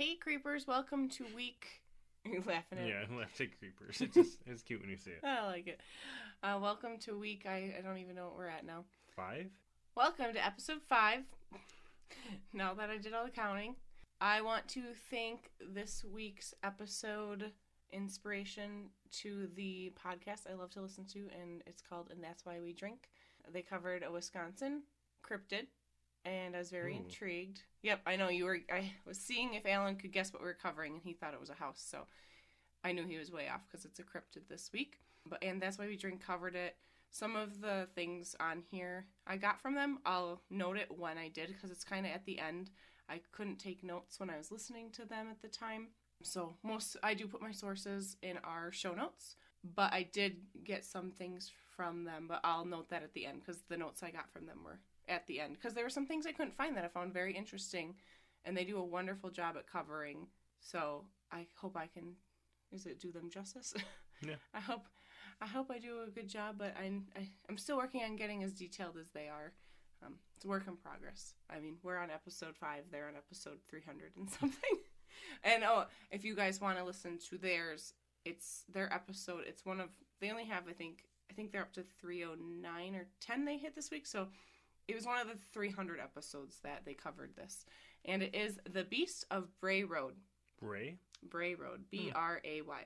Hey creepers, welcome to week... Are you laughing at it? Yeah, I laughed at creepers. It's cute when you say it. I like it. Welcome to week... I don't even know what we're at now. 5? Welcome to episode 5. Now that I did all the counting, I want to thank this week's episode inspiration to the podcast I love to listen to, and it's called And That's Why We Drink. They covered a Wisconsin cryptid, and I was very intrigued. Yep, I know you were. I was seeing if Alan could guess what we were covering, and he thought it was a house, so I knew he was way off because it's a cryptid this week. And That's Why We Drink covered it. Some of the things on here I got from them, I'll note it when I did because it's kind of at the end. I couldn't take notes when I was listening to them at the time. So I do put my sources in our show notes, but I did get some things from them, but I'll note that at the end because the notes I got from them were at the end because there were some things I couldn't find that I found very interesting, and they do a wonderful job at covering. So I hope I can, do them justice? Yeah. I hope I do a good job, but I'm still working on getting as detailed as they are. It's a work in progress. I mean, we're on episode 5. They're on episode 300 and something. And if you guys want to listen to theirs, it's their episode. It's one of, they only have, I think they're up to 309 or 10 they hit this week. So it was one of the 300 episodes that they covered this. And it is the Beast of Bray Road. Bray? Bray Road. B-R-A-Y.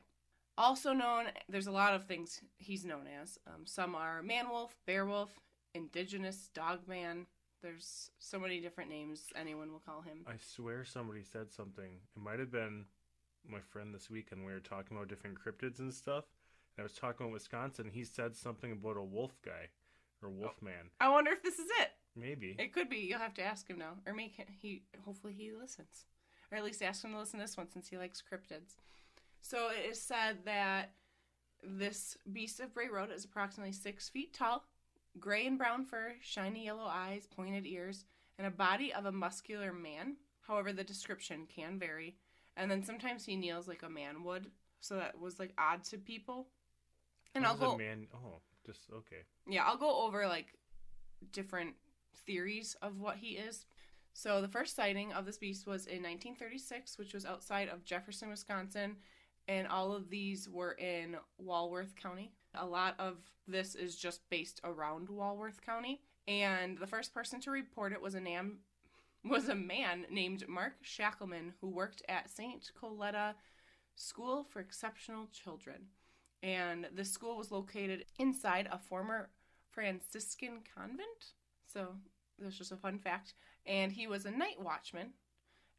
Also known, there's a lot of things he's known as. Some are man-wolf, bear-wolf, indigenous dog-man. There's so many different names anyone will call him. I swear somebody said something. It might have been my friend this week, and we were talking about different cryptids and stuff. And I was talking about Wisconsin. He said something about a wolf guy or wolf man. I wonder if this is it. Maybe. It could be. You'll have to ask him now. Or hopefully he listens. Or at least ask him to listen to this one since he likes cryptids. So it is said that this Beast of Bray Road is approximately 6 feet tall, gray and brown fur, shiny yellow eyes, pointed ears, and a body of a muscular man. However, the description can vary. And then sometimes he kneels like a man would, so that was like odd to people. And I'll go. Okay. Yeah, I'll go over like different theories of what he is. So the first sighting of this beast was in 1936, which was outside of Jefferson, Wisconsin, and all of these were in Walworth County. A lot of this is just based around Walworth County, and the first person to report it was a man named Mark Shackleman, who worked at St. Coletta School for Exceptional Children. And this school was located inside a former Franciscan convent. So that's just a fun fact. And he was a night watchman.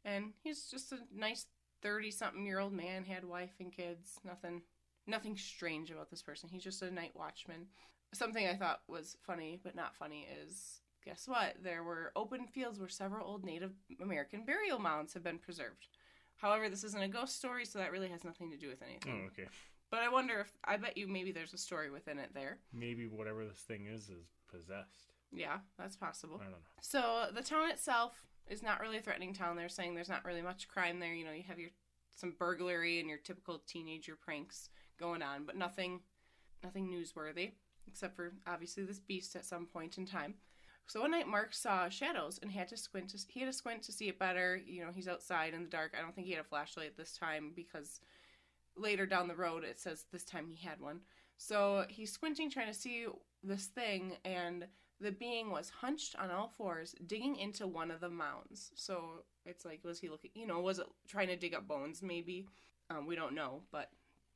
And he's just a nice 30-something-year-old man, had wife and kids. Nothing strange about this person. He's just a night watchman. Something I thought was funny, but not funny, is, guess what? There were open fields where several old Native American burial mounds have been preserved. However, this isn't a ghost story, so that really has nothing to do with anything. Oh, okay. But I bet you maybe there's a story within it there. Maybe whatever this thing is possessed. Yeah, that's possible. I don't know. So the town itself is not really a threatening town. They're saying there's not really much crime there. You know, you have some burglary and your typical teenager pranks going on, but nothing newsworthy, except for obviously this beast at some point in time. So one night Mark saw shadows and had to squint to see it better. You know, he's outside in the dark. I don't think he had a flashlight this time because later down the road it says this time he had one. So he's squinting trying to see this thing, and the being was hunched on all fours digging into one of the mounds. So it's like, was he looking, was it trying to dig up bones maybe? We don't know, but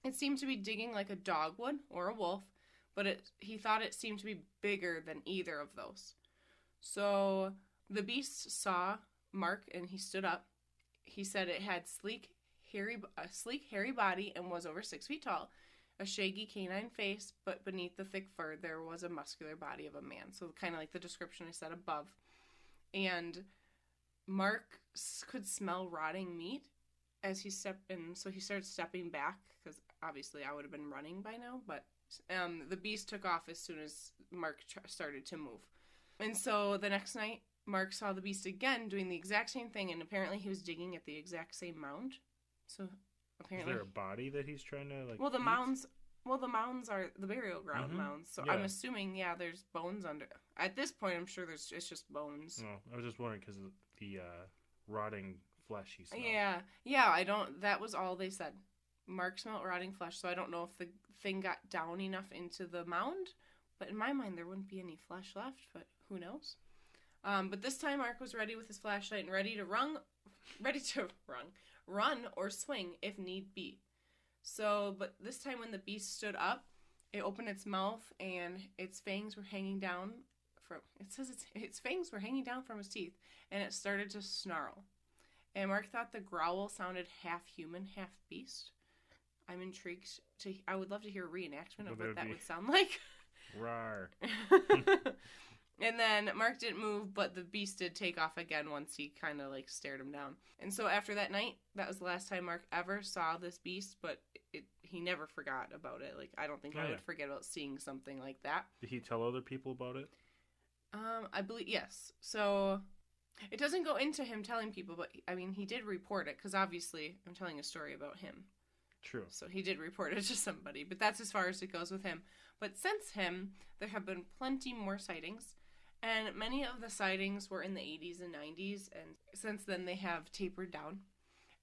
it seemed to be digging like a dog would or a wolf, but he thought it seemed to be bigger than either of those. So the beast saw Mark and he stood up. He said it had a sleek, hairy body and was over 6 feet tall, a shaggy canine face, but beneath the thick fur there was a muscular body of a man. So kind of like the description I said above. And Mark could smell rotting meat as he stepped in, so he started stepping back, because obviously I would have been running by now, but the beast took off as soon as Mark started to move. And so the next night, Mark saw the beast again doing the exact same thing, and apparently he was digging at the exact same mound. So apparently, is there a body that he's trying to Well, the eat? mounds are the burial ground mounds. So yeah. I'm assuming, there's bones under. At this point, I'm sure it's just bones. No, I was just wondering because the rotting flesh he smelled. Yeah, that was all they said. Mark smelled rotting flesh, so I don't know if the thing got down enough into the mound, but in my mind there wouldn't be any flesh left, but who knows? But this time Mark was ready with his flashlight and ready to run or swing if need be. So, but this time when the beast stood up, it opened its mouth and its fangs were hanging down its fangs were hanging down from his teeth, and it started to snarl. And Mark thought the growl sounded half human, half beast. I'm intrigued I would love to hear a reenactment of what that would sound like. Rawr. And then Mark didn't move, but the beast did take off again once he kind of like stared him down. And so after that night, that was the last time Mark ever saw this beast, but he never forgot about it. Like, I don't think I would forget about seeing something like that. Did he tell other people about it? I believe, yes. So it doesn't go into him telling people, but I mean, he did report it because obviously I'm telling a story about him. True. So he did report it to somebody, but that's as far as it goes with him. But since him, there have been plenty more sightings, and many of the sightings were in the 80s and 90s, and since then they have tapered down.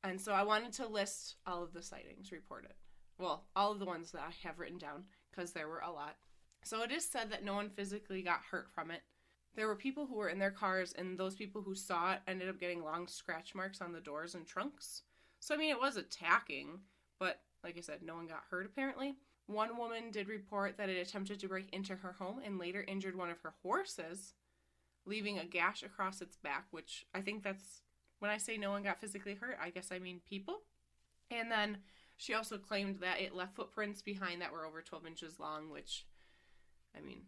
And so I wanted to list all of the sightings reported. Well, all of the ones that I have written down, because there were a lot. So it is said that no one physically got hurt from it. There were people who were in their cars, and those people who saw it ended up getting long scratch marks on the doors and trunks. So, I mean, it was attacking, but like I said, no one got hurt apparently. One woman did report that it attempted to break into her home and later injured one of her horses, leaving a gash across its back, which I think that's, when I say no one got physically hurt, I guess I mean people. And then she also claimed that it left footprints behind that were over 12 inches long, which, I mean,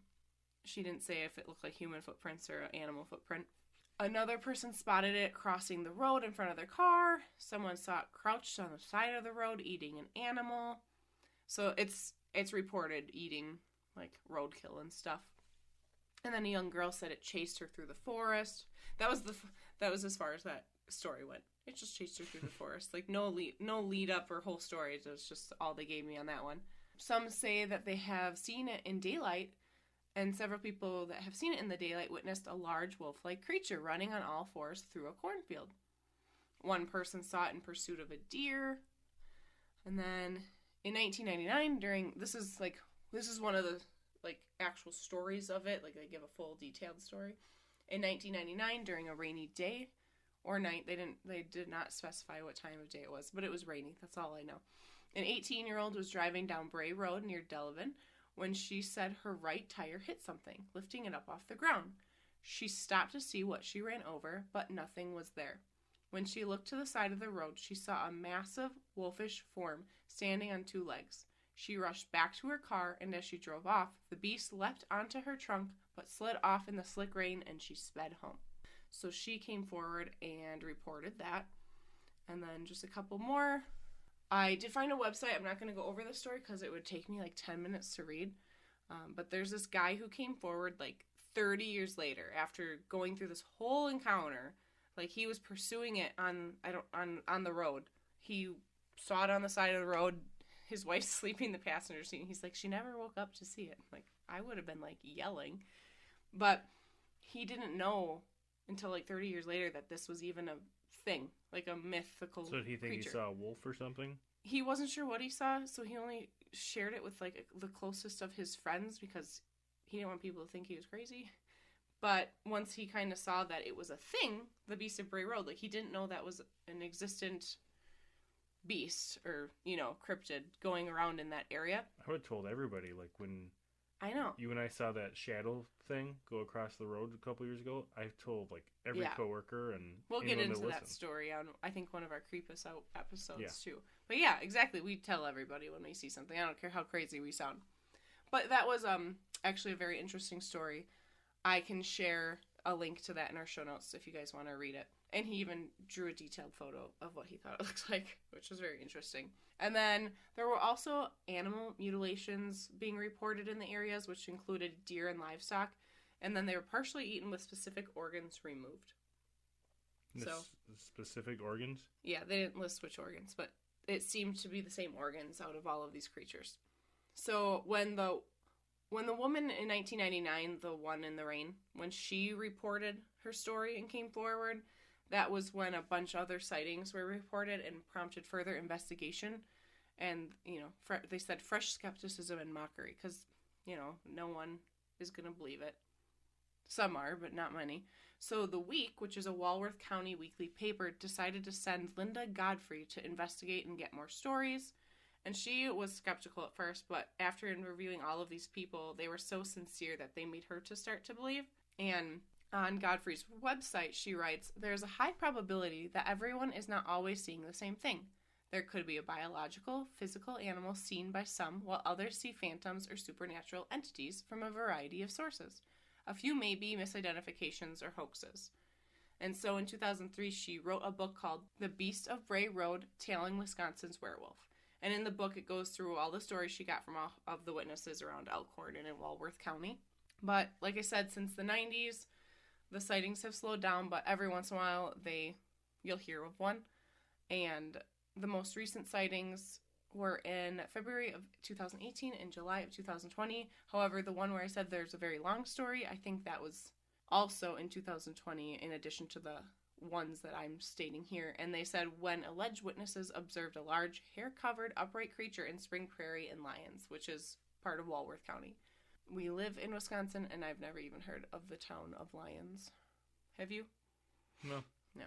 she didn't say if it looked like human footprints or an animal footprint. Another person spotted it crossing the road in front of their car. Someone saw it crouched on the side of the road eating an animal. So it's reported eating like roadkill and stuff. And then a young girl said it chased her through the forest. That was as far as that story went. It just chased her through the forest. Like no lead up or whole story. It was just all they gave me on that one. Some say that they have seen it in daylight, and several people that have seen it in the daylight witnessed a large wolf-like creature running on all fours through a cornfield. One person saw it in pursuit of a deer. And then in 1999, this is one of the like actual stories of it. Like they give a full detailed story. In 1999, during a rainy day or night, they did not specify what time of day it was, but it was rainy. That's all I know. An 18-year-old was driving down Bray Road near Delavan when she said her right tire hit something, lifting it up off the ground. She stopped to see what she ran over, but nothing was there. When she looked to the side of the road, she saw a massive, wolfish form standing on two legs. She rushed back to her car, and as she drove off, the beast leapt onto her trunk, but slid off in the slick rain, and she sped home. So she came forward and reported that. And then just a couple more. I did find a website. I'm not going to go over the story because it would take me like 10 minutes to read. But there's this guy who came forward like 30 years later after going through this whole encounter. Like he was pursuing it on the road. He saw it on the side of the road. His wife's sleeping in the passenger seat. And he's like, she never woke up to see it. Like I would have been like yelling. But he didn't know until like 30 years later that this was even a thing, like a mythical So did he think creature. he saw a wolf or something? He wasn't sure what he saw, so he only shared it with like the closest of his friends because he didn't want people to think he was crazy. But once he kind of saw that it was a thing, the Beast of Bray Road, like he didn't know that was an existent beast or, cryptid going around in that area. I would have told everybody, like when I know. you and I saw that shadow thing go across the road a couple years ago, I told like every coworker and we'll get into that listened. story on I think one of our Creep Us Out episodes too. But yeah, exactly. We tell everybody when we see something. I don't care how crazy we sound. But that was actually a very interesting story. I can share a link to that in our show notes if you guys want to read it. And he even drew a detailed photo of what he thought it looked like, which was very interesting. And then there were also animal mutilations being reported in the areas, which included deer and livestock. And then they were partially eaten with specific organs removed. Specific organs? Yeah, they didn't list which organs, but it seemed to be the same organs out of all of these creatures. So when the woman in 1999, the one in the rain, when she reported her story and came forward, that was when a bunch of other sightings were reported and prompted further investigation. And, they said fresh skepticism and mockery because, no one is going to believe it. Some are, but not many. So The Week, which is a Walworth County weekly paper, decided to send Linda Godfrey to investigate and get more stories. And she was skeptical at first, but after interviewing all of these people, they were so sincere that they made her to start to believe. And on Godfrey's website, she writes, "There's a high probability that everyone is not always seeing the same thing. There could be a biological, physical animal seen by some, while others see phantoms or supernatural entities from a variety of sources. A few may be misidentifications or hoaxes." And so in 2003, she wrote a book called The Beast of Bray Road, Tailing Wisconsin's Werewolf. And in the book, it goes through all the stories she got from all of the witnesses around Elkhorn and in Walworth County. But like I said, since the 90s, the sightings have slowed down, but every once in a while, you'll hear of one. And the most recent sightings were in February of 2018 and July of 2020. However, the one where I said there's a very long story, I think that was also in 2020, in addition to the ones that I'm stating here. And they said when alleged witnesses observed a large, hair-covered, upright creature in Spring Prairie and Lyons, which is part of Walworth County. We live in Wisconsin, and I've never even heard of the town of Lyons. Have you? No. No.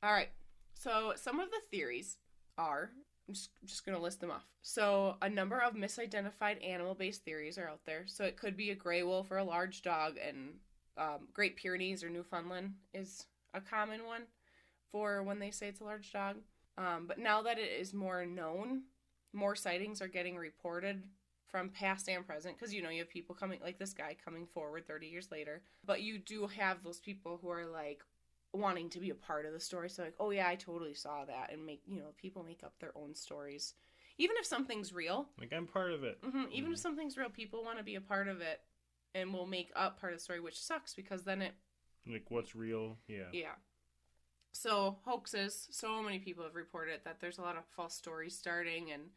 All right. So some of the theories are, I'm just going to list them off. So a number of misidentified animal-based theories are out there. So it could be a gray wolf or a large dog, and Great Pyrenees or Newfoundland is a common one for when they say it's a large dog. But now that it is more known, more sightings are getting reported from past and present, because you have people coming, like this guy coming forward 30 years later. But you do have those people who are like wanting to be a part of the story. So like, oh yeah, I totally saw that, and people make up their own stories. Even if something's real. Like, I'm part of it. Even if something's real, people want to be a part of it and will make up part of the story, which sucks because then it... Like, what's real? Yeah. Yeah. So, hoaxes. So many people have reported that there's a lot of false stories starting, and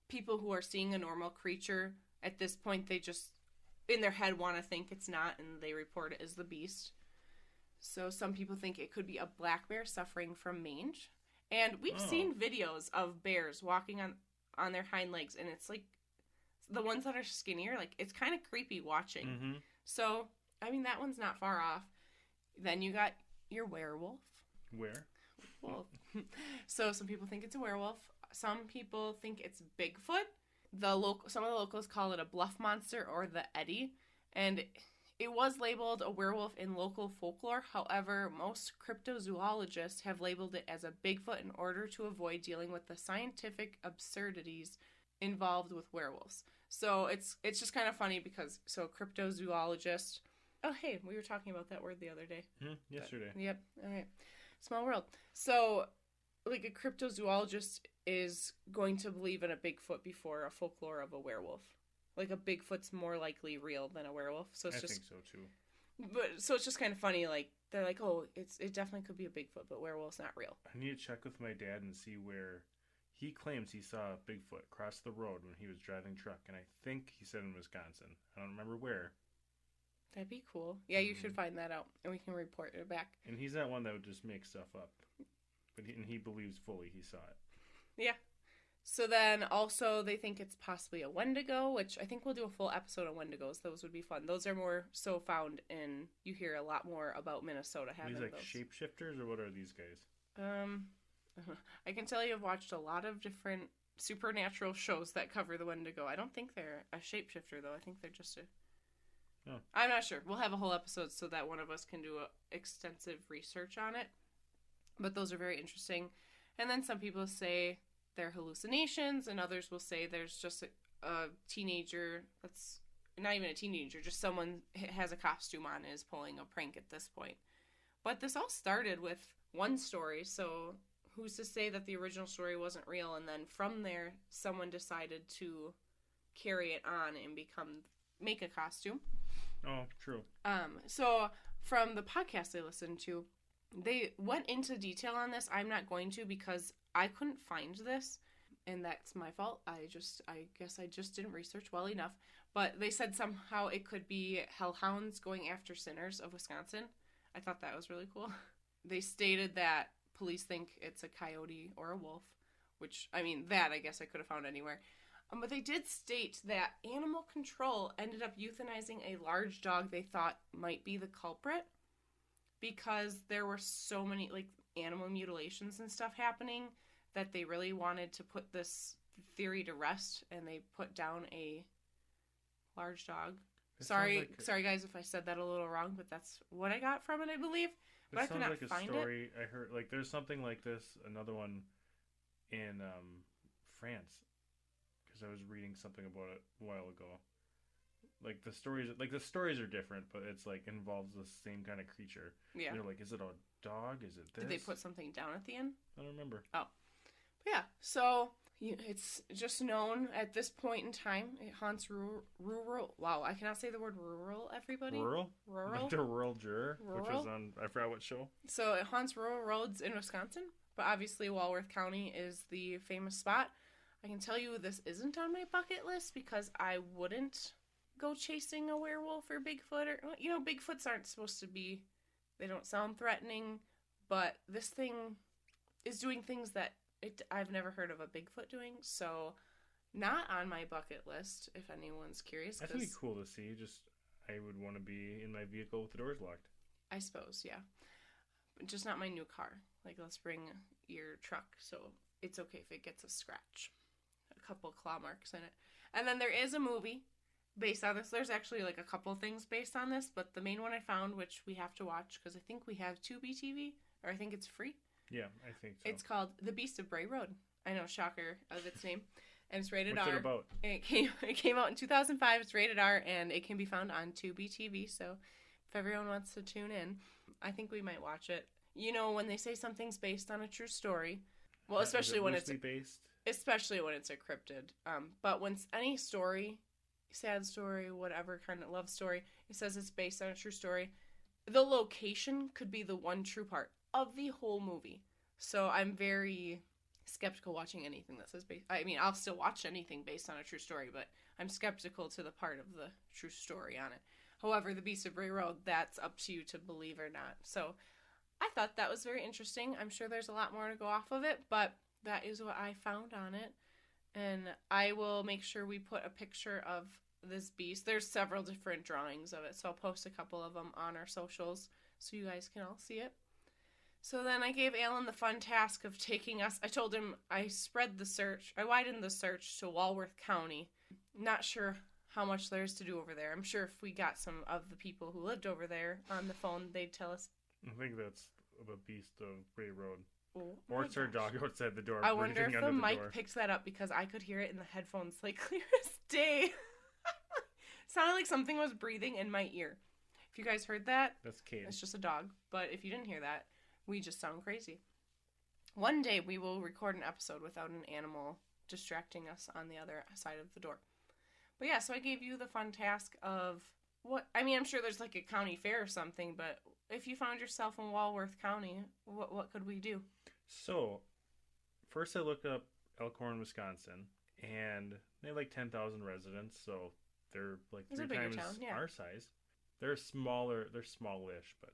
people who are seeing a normal creature, at this point, they just, in their head, want to think it's not, and they report it as the beast. So, some people think it could be a black bear suffering from mange. And we've seen videos of bears walking on their hind legs, and it's like, the ones that are skinnier, like, it's kind of creepy watching. Mm-hmm. So, I mean, that one's not far off. Then you got your werewolf. Where? Wolf. So some people think it's a werewolf. Some people think it's Bigfoot. Some of the locals call it a bluff monster or the Eddy. And it was labeled a werewolf in local folklore. However, most cryptozoologists have labeled it as a Bigfoot in order to avoid dealing with the scientific absurdities involved with werewolves. So it's just kind of funny because, cryptozoologist... Oh, hey, we were talking about that word the other day. Yesterday. But, yep, all right. Small world. So, like, a cryptozoologist is going to believe in a Bigfoot before a folklore of a werewolf. Like, a Bigfoot's more likely real than a werewolf. So it's I think so, too. But, so it's just kind of funny, like, they're like, oh, it definitely could be a Bigfoot, but werewolf's not real. I need to check with my dad and see where... He claims he saw a Bigfoot cross the road when he was driving truck, and I think he said in Wisconsin. I don't remember where. That'd be cool. Yeah, you should find that out, and we can report it back. And he's not one that would just make stuff up. But he believes fully he saw it. Yeah. So then also they think it's possibly a Wendigo, which I think we'll do a full episode on Wendigos. Those would be fun. Those are more so found in, you hear a lot more about Minnesota having these like those. Shapeshifters, or what are these guys? I can tell you I've watched a lot of different supernatural shows that cover the Wendigo. I don't think they're a shapeshifter, though. I think they're just a... Oh. I'm not sure. We'll have a whole episode so that one of us can do extensive research on it. But those are very interesting. And then some people say they're hallucinations, and others will say there's just a teenager that's not even a teenager, just someone has a costume on and is pulling a prank at this point. But this all started with one story, so who's to say that the original story wasn't real, and then from there, someone decided to carry it on and make a costume. Oh, true. So from the podcast I listened to, they went into detail on this. I'm not going to because I couldn't find this, and that's my fault. I guess I just didn't research well enough. But they said somehow it could be hellhounds going after sinners of Wisconsin. I thought that was really cool. they stated that police think it's a coyote or a wolf, which, I mean, that I guess I could have found anywhere. But they did state that animal control ended up euthanizing a large dog they thought might be the culprit because there were so many, like, animal mutilations and stuff happening that they really wanted to put this theory to rest, and they put down a large dog. Sorry guys if I said that a little wrong, but that's what I got from it, I believe. But I could not find it. I heard, like, there's something like this, another one in France, because I was reading something about it a while ago. Like, the stories are different, but it's, like, involves the same kind of creature. Yeah. They're like, is it a dog? Is it this? Did they put something down at the end? I don't remember. Oh. But yeah, so it's just known at this point in time, it haunts rural. Wow, I cannot say the word rural, everybody. Rural? Rural? Like the Rural Juror, Rural? which was on, I forgot what show. So it haunts rural roads in Wisconsin, but obviously Walworth County is the famous spot. I can tell you this isn't on my bucket list because I wouldn't go chasing a werewolf or Bigfoot. Or, you know, Bigfoots aren't supposed to be, they don't sound threatening, but this thing is doing things that I've never heard of a Bigfoot doing, so not on my bucket list, if anyone's curious. That'd be cool to see. Just, I would want to be in my vehicle with the doors locked. I suppose, yeah. But just not my new car. Like, let's bring your truck, so it's okay if it gets a scratch. A couple claw marks in it. And then there is a movie based on this. There's actually, like, a couple things based on this, but the main one I found, which we have to watch, because I think we have Tubi TV, or I think it's free. Yeah, I think so. It's called The Beast of Bray Road. I know, shocker of its name. And it's rated R. What's it about? It came out in 2005. It's rated R, and it can be found on Tubi TV. So if everyone wants to tune in, I think we might watch it. You know, when they say something's based on a true story, well, especially when it's based. Especially when it's a cryptid. But when any story, sad story, whatever kind of love story, it says it's based on a true story, the location could be the one true part of the whole movie. So I'm very skeptical watching anything that says I mean, I'll still watch anything based on a true story, but I'm skeptical to the part of the true story on it. However, the Beast of Bray Road, that's up to you to believe or not. So I thought that was very interesting. I'm sure there's a lot more to go off of it, but that is what I found on it. And I will make sure we put a picture of this beast. There's several different drawings of it, so I'll post a couple of them on our socials so you guys can all see it. So then I gave Alan the fun task of taking us. I told him I widened the search to Walworth County. Not sure how much there is to do over there. I'm sure if we got some of the people who lived over there on the phone, they'd tell us. I think that's the Beast of Bray Road. Oh, or it's our dog outside the door. I wonder if the mic picked that up because I could hear it in the headphones like clear as day. Sounded like something was breathing in my ear. If you guys heard that, that's Kate. It's just a dog. But if you didn't hear that, we just sound crazy. One day we will record an episode without an animal distracting us on the other side of the door. But yeah, so I gave you the fun task of what, I mean, I'm sure there's like a county fair or something, but if you found yourself in Walworth County, what could we do? So, first I looked up Elkhorn, Wisconsin, and they have like 10,000 residents, so they're like it's 3 times town, yeah. our size. They're smaller, they're smallish, but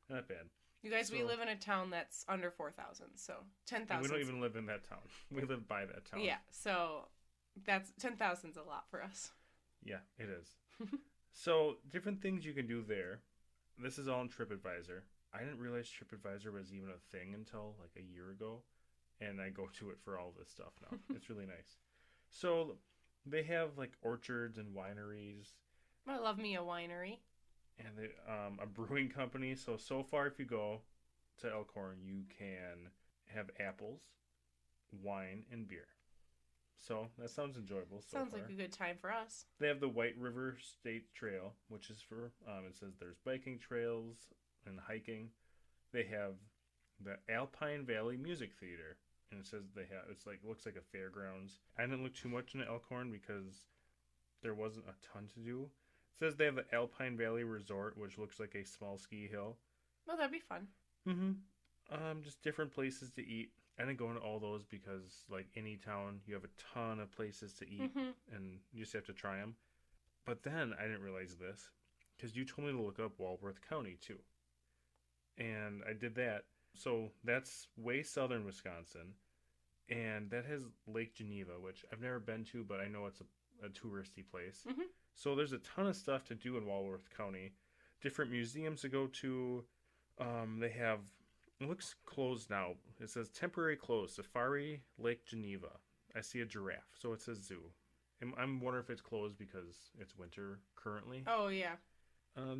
not bad. You guys, we live in a town that's under 4,000, so 10,000. We don't even live in that town. We live by that town. Yeah, so that's 10,000's a lot for us. Yeah, it is. So, different things you can do there. This is all in TripAdvisor. I didn't realize TripAdvisor was even a thing until like a year ago, and I go to it for all this stuff now. It's really nice. So, they have like orchards and wineries. I love me a winery. And they, a brewing company. So far, if you go to Elkhorn, you can have apples, wine, and beer. So that sounds enjoyable. Sounds like a good time for us. They have the White River State Trail, which is for, it says there's biking trails and hiking. They have the Alpine Valley Music Theater. And it says looks like a fairgrounds. I didn't look too much into Elkhorn because there wasn't a ton to do. It says they have the Alpine Valley Resort, which looks like a small ski hill. Well, that'd be fun. Mm-hmm. Just different places to eat. I didn't go into all those because, like any town, you have a ton of places to eat, and you just have to try them. But then I didn't realize this because you told me to look up Walworth County too, and I did that. So that's way southern Wisconsin, and that has Lake Geneva, which I've never been to, but I know it's a touristy place. Mm-hmm. So there's a ton of stuff to do in Walworth County. Different museums to go to. They have, it looks closed now. It says temporary closed, Safari Lake Geneva. I see a giraffe, so it says zoo. I'm wondering if it's closed because it's winter currently. Oh, yeah.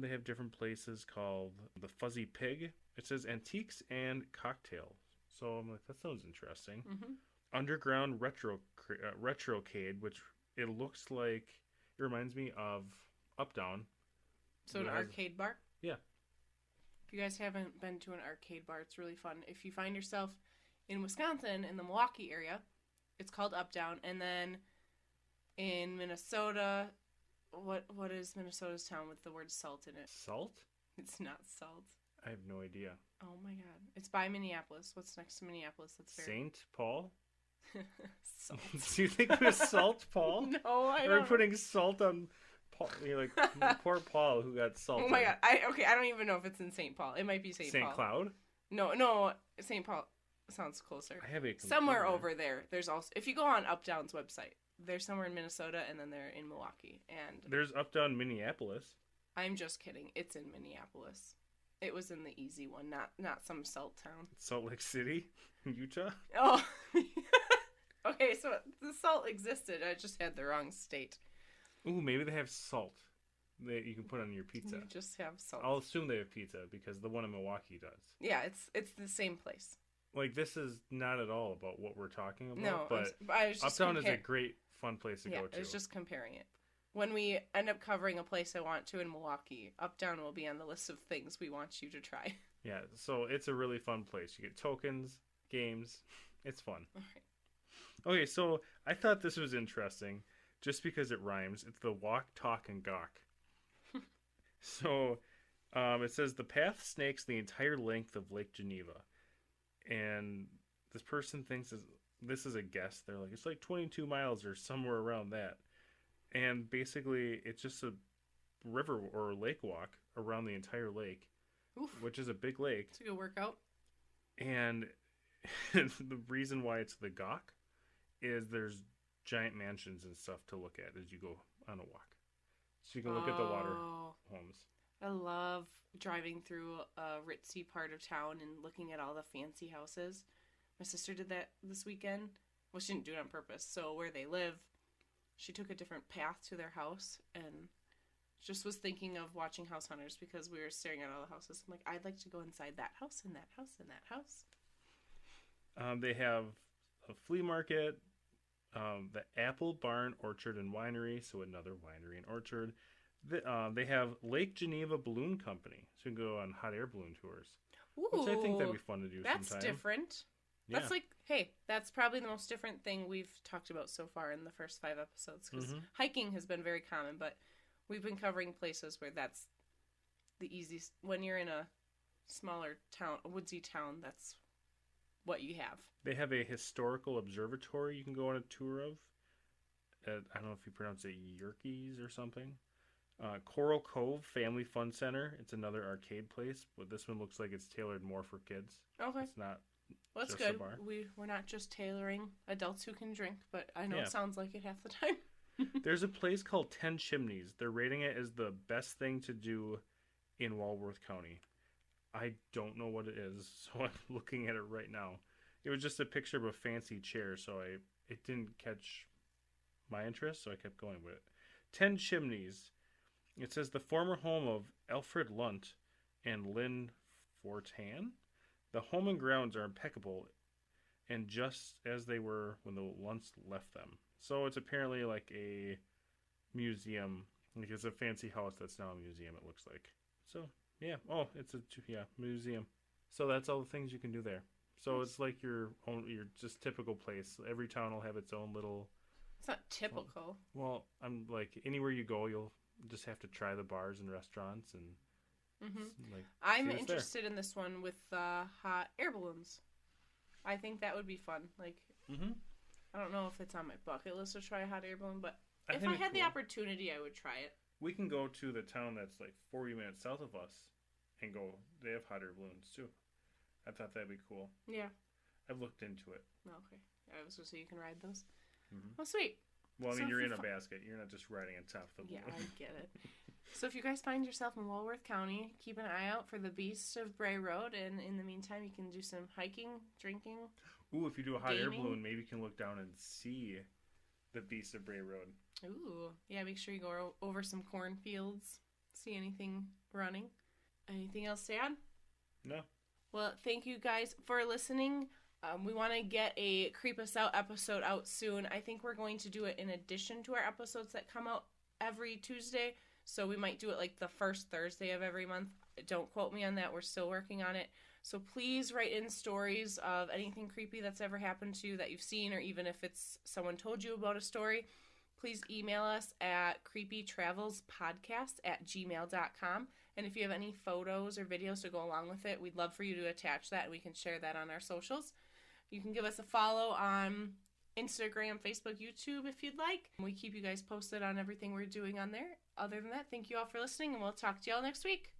They have different places called the Fuzzy Pig. It says antiques and cocktails. So I'm like, that sounds interesting. Mm-hmm. Underground Retrocade, which it looks like, it reminds me of Uptown. So an arcade bar? Yeah. If you guys haven't been to an arcade bar, it's really fun. If you find yourself in Wisconsin, in the Milwaukee area, it's called Uptown. And then in Minnesota, what is Minnesota's town with the word salt in it? Salt? It's not salt. I have no idea. Oh my god. It's by Minneapolis. What's next to Minneapolis? That's fair. St. Paul? Salt. Do you think it was Salt Paul? No, I don't. We're putting salt on Paul. You're like, poor Paul who got salted. Oh my god. I don't even know if it's in St. Paul. It might be St. Paul. St. Cloud? No, St. Paul sounds closer. I have a somewhere over there. There's also, if you go on Uptown's website, they're somewhere in Minnesota and then they're in Milwaukee. And there's Uptown Minneapolis. I'm just kidding. It's in Minneapolis. It was in the easy one, not some salt town. Salt Lake City, Utah? Oh. Okay, so the salt existed. I just had the wrong state. Ooh, maybe they have salt that you can put on your pizza. You just have salt. I'll assume they have pizza because the one in Milwaukee does. Yeah, it's the same place. Like, this is not at all about what we're talking about. No, but I was just Uptown is a great, fun place to go to. I was just comparing it. When we end up covering a place I want to in Milwaukee, Uptown will be on the list of things we want you to try. Yeah, so it's a really fun place. You get tokens, games. It's fun. All right. Okay, so I thought this was interesting just because it rhymes. It's the walk, talk, and gawk. So it says the path snakes the entire length of Lake Geneva. And this person thinks this is a guess. They're like, it's like 22 miles or somewhere around that. And basically, it's just a river or lake walk around the entire lake, Oof. Which is a big lake. It's a good workout. And the reason why it's the gawk is there's giant mansions and stuff to look at as you go on a walk. So you can look at the water homes. I love driving through a ritzy part of town and looking at all the fancy houses. My sister did that this weekend. Well, she didn't do it on purpose. So where they live, she took a different path to their house and just was thinking of watching House Hunters because we were staring at all the houses. I'm like, I'd like to go inside that house and that house and that house. They have a flea market, the Apple Barn Orchard and Winery, so another winery and orchard. They have Lake Geneva Balloon Company, so you can go on hot air balloon tours. Ooh, which I think that'd be fun to do sometime. That's different. Yeah. That's like, hey, that's probably the most different thing we've talked about so far in the first 5 episodes. Because hiking has been very common, but we've been covering places where that's the easiest. When you're in a smaller town, a woodsy town, that's what you have. They have a historical observatory you can go on a tour of. I don't know if you pronounce it Yerkes or something. Coral Cove Family Fun Center. It's another arcade place, but this one looks like it's tailored more for kids. Okay. It's not. Well, that's good. We're not just tailoring adults who can drink, but I know it sounds like it half the time. There's a place called 10 Chimneys. They're rating it as the best thing to do in Walworth County. I don't know what it is, so I'm looking at it right now. It was just a picture of a fancy chair, so it didn't catch my interest, so I kept going with it. 10 Chimneys. It says the former home of Alfred Lunt and Lynn Fortan. The home and grounds are impeccable and just as they were when the Lunts left them. So it's apparently like a museum. Like it's a fancy house that's now a museum, it looks like. So, yeah. Oh, it's a museum. So that's all the things you can do there. So it's like your just typical place. Every town will have its own little... It's not typical. Well, I'm like, anywhere you go, you'll just have to try the bars and restaurants and... Like, I'm interested in this one with hot air balloons. I think that would be fun. Like, I don't know if it's on my bucket list to try a hot air balloon, but if I had the opportunity, I would try it. We can go to the town that's like 40 minutes south of us and go. They have hot air balloons too. I thought that'd be cool. Yeah. I've looked into it. Okay. I was going to say you can ride those. Mm-hmm. Well, sweet. Well, I mean, So you're in a basket. You're not just riding on top of the Yeah, balloon. I get it. So if you guys find yourself in Walworth County, keep an eye out for the Beast of Bray Road, and in the meantime, you can do some hiking, drinking. Ooh, if you do a hot air Gaming. balloon, maybe you can look down and see the Beast of Bray Road. Ooh. Yeah, make sure you go over some cornfields, see anything running. Anything else to add? No. Well, thank you guys for listening. We want to get a Creep Us Out episode out soon. I think we're going to do it in addition to our episodes that come out every Tuesday. So we might do it like the first Thursday of every month. Don't quote me on that. We're still working on it. So please write in stories of anything creepy that's ever happened to you that you've seen, or even if it's someone told you about a story. Please email us at creepytravelspodcast@gmail.com. And if you have any photos or videos to go along with it, we'd love for you to attach that, and we can share that on our socials. You can give us a follow on Instagram, Facebook, YouTube if you'd like. We keep you guys posted on everything we're doing on there. Other than that, thank you all for listening, and we'll talk to y'all next week.